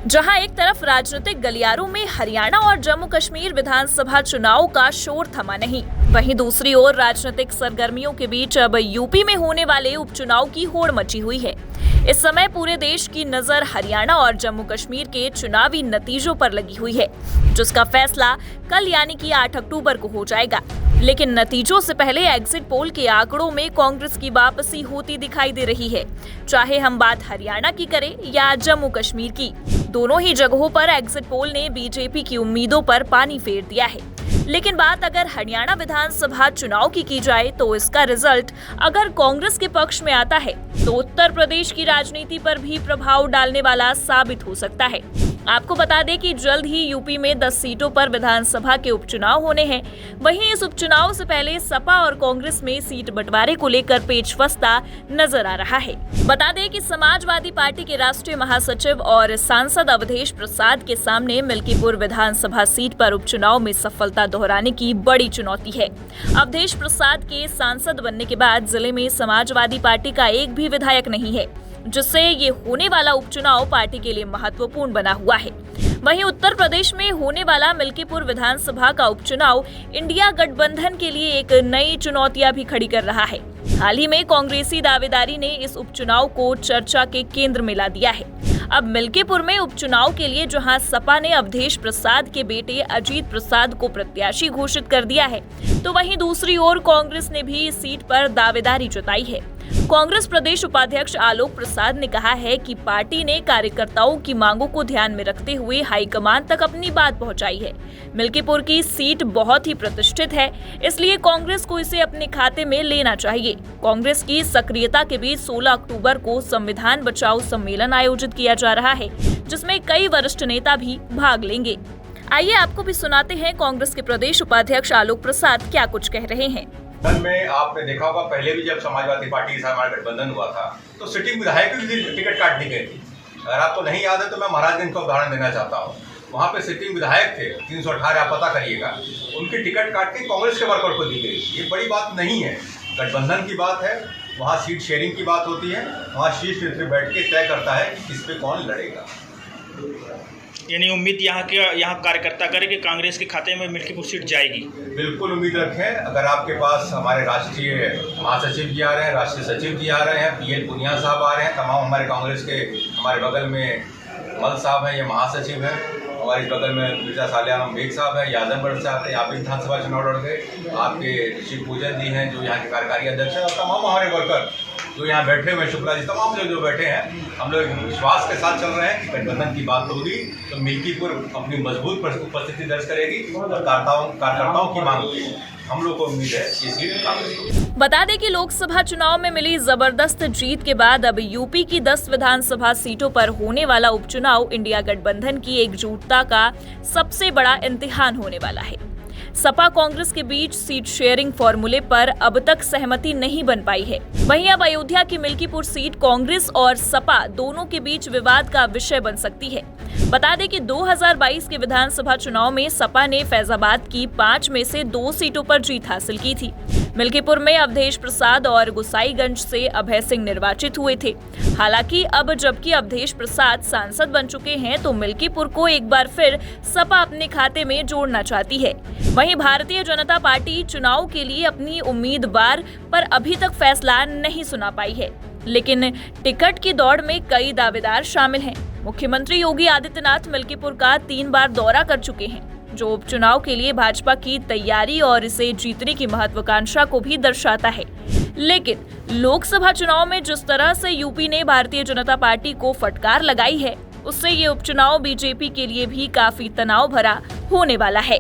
जहां एक तरफ राजनीतिक गलियारों में हरियाणा और जम्मू कश्मीर विधानसभा चुनाव का शोर थमा नहीं, वहीं दूसरी ओर राजनीतिक सरगर्मियों के बीच अब यूपी में होने वाले उपचुनाव की होड़ मची हुई है। इस समय पूरे देश की नजर हरियाणा और जम्मू कश्मीर के चुनावी नतीजों पर लगी हुई है, जिसका फैसला कल यानी कि 8 अक्टूबर को हो जाएगा। लेकिन नतीजों से पहले एग्जिट पोल के आंकड़ों में कांग्रेस की वापसी होती दिखाई दे रही है। चाहे हम बात हरियाणा की करें या जम्मू कश्मीर की, दोनों ही जगहों पर एग्जिट पोल ने बीजेपी की उम्मीदों पर पानी फेर दिया है। लेकिन बात अगर हरियाणा विधानसभा चुनाव की जाए तो इसका रिजल्ट अगर कांग्रेस के पक्ष में आता है तो उत्तर प्रदेश की राजनीति पर भी प्रभाव डालने वाला साबित हो सकता है। आपको बता दें कि जल्द ही यूपी में 10 सीटों पर विधानसभा के उपचुनाव होने हैं। वहीं इस उपचुनाव से पहले सपा और कांग्रेस में सीट बंटवारे को लेकर पेच फंसता नजर आ रहा है। बता दें कि समाजवादी पार्टी के राष्ट्रीय महासचिव और सांसद अवधेश प्रसाद के सामने मिल्कीपुर विधानसभा सीट पर उपचुनाव में सफलता दोहराने की बड़ी चुनौती है। अवधेश प्रसाद के सांसद बनने के बाद जिले में समाजवादी पार्टी का एक भी विधायक नहीं है, जिससे ये होने वाला उपचुनाव पार्टी के लिए महत्वपूर्ण बना हुआ है। वहीं उत्तर प्रदेश में होने वाला मिल्कीपुर विधानसभा का उपचुनाव इंडिया गठबंधन के लिए एक नई चुनौतियां भी खड़ी कर रहा है। हाल ही में कांग्रेसी दावेदारी ने इस उपचुनाव को चर्चा के केंद्र में ला दिया है। अब मिल्कीपुर में उपचुनाव के लिए जहां सपा ने अवधेश प्रसाद के बेटे अजीत प्रसाद को प्रत्याशी घोषित कर दिया है, तो वहीं दूसरी ओर कांग्रेस ने भी इस सीट पर दावेदारी जताई है। कांग्रेस प्रदेश उपाध्यक्ष आलोक प्रसाद ने कहा है कि पार्टी ने कार्यकर्ताओं की मांगों को ध्यान में रखते हुए हाईकमान तक अपनी बात पहुंचाई है। मिल्कीपुर की सीट बहुत ही प्रतिष्ठित है, इसलिए कांग्रेस को इसे अपने खाते में लेना चाहिए। कांग्रेस की सक्रियता के बीच 16 अक्टूबर को संविधान बचाओ सम्मेलन आयोजित किया जा रहा है, जिसमें कई वरिष्ठ नेता भी भाग लेंगे। आइए आपको भी सुनाते हैं कांग्रेस के प्रदेश उपाध्यक्ष आलोक प्रसाद क्या कुछ कह रहे हैं। में आपने देखा होगा, पहले भी जब समाजवादी पार्टी के साथ हमारा गठबंधन हुआ था तो सिटिंग विधायक की टिकट काटनी गई थी। अगर आपको नहीं याद है तो मैं महाराजगंज का उदाहरण देना चाहता हूँ। वहाँ पे सिटिंग विधायक थे 318, आप पता करिएगा, उनकी टिकट काट के कांग्रेस के वर्कर को दी गई। ये बड़ी बात नहीं है, गठबंधन की बात है। वहाँ सीट शेयरिंग की बात होती है, वहाँ शीर्ष नेतृत्व बैठ के तय करता है कि किस पे कौन लड़ेगा। यानी उम्मीद यहाँ कार्यकर्ता करें कि कांग्रेस के खाते में मिल्कीपुर सीट जाएगी। बिल्कुल उम्मीद रखें। अगर आपके पास हमारे राष्ट्रीय महासचिव जी आ रहे हैं, राष्ट्रीय सचिव जी आ रहे हैं, PL पुनिया साहब आ रहे हैं, तमाम हमारे कांग्रेस के, हमारे बगल में मल साहब हैं, ये महासचिव हैं, हमारे बगल में मिर्जा सालियान बेग साहब हैं, यादवगढ़ से आते हैं, आप भी विधानसभा चुनाव लड़ गए। आपके शिव पूजन जी हैं जो यहाँ के कार्यकारी अध्यक्ष हैं, और तमाम हमारे वर्कर जो यहाँ बैठे हुए, शुक्ला जी, तमाम लोग जो बैठे हैं, हम लोग विश्वास के साथ चल रहे हैं कि गठबंधन की बात होगी तो मिल्कीपुर अपनी मजबूत उपस्थिति दर्ज करेगी और कार्यकर्ताओं की मांग होगी। हम लोग को उम्मीद है कि सीट कांग्रेस। बता दें कि लोकसभा चुनाव में मिली जबरदस्त जीत के बाद अब यूपी की 10 विधानसभा सीटों पर होने वाला उपचुनाव इंडिया गठबंधन की एकजुटता का सबसे बड़ा इम्तिहान होने वाला है। सपा कांग्रेस के बीच सीट शेयरिंग फॉर्मूले पर अब तक सहमति नहीं बन पाई है। वहीं अब अयोध्या की मिल्कीपुर सीट कांग्रेस और सपा दोनों के बीच विवाद का विषय बन सकती है। बता दें कि 2022 के विधानसभा चुनाव में सपा ने फैजाबाद की 5 में से 2 सीटों पर जीत हासिल की थी। मिल्कीपुर में अवधेश प्रसाद और गोसाईगंज से अभय सिंह निर्वाचित हुए थे। हालांकि अब जबकि अवधेश प्रसाद सांसद बन चुके हैं तो मिल्कीपुर को एक बार फिर सपा अपने खाते में जोड़ना चाहती है। वहीं भारतीय जनता पार्टी चुनाव के लिए अपनी उम्मीदवार पर अभी तक फैसला नहीं सुना पाई है, लेकिन टिकट की दौड़ में कई दावेदार शामिल हैं। मुख्यमंत्री योगी आदित्यनाथ मिल्कीपुर का 3 बार दौरा कर चुके हैं, जो उपचुनाव के लिए भाजपा की तैयारी और इसे जीतने की महत्वाकांक्षा को भी दर्शाता है। लेकिन लोकसभा चुनाव में जिस तरह से यूपी ने भारतीय जनता पार्टी को फटकार लगाई है, उससे ये उपचुनाव बीजेपी के लिए भी काफी तनाव भरा होने वाला है।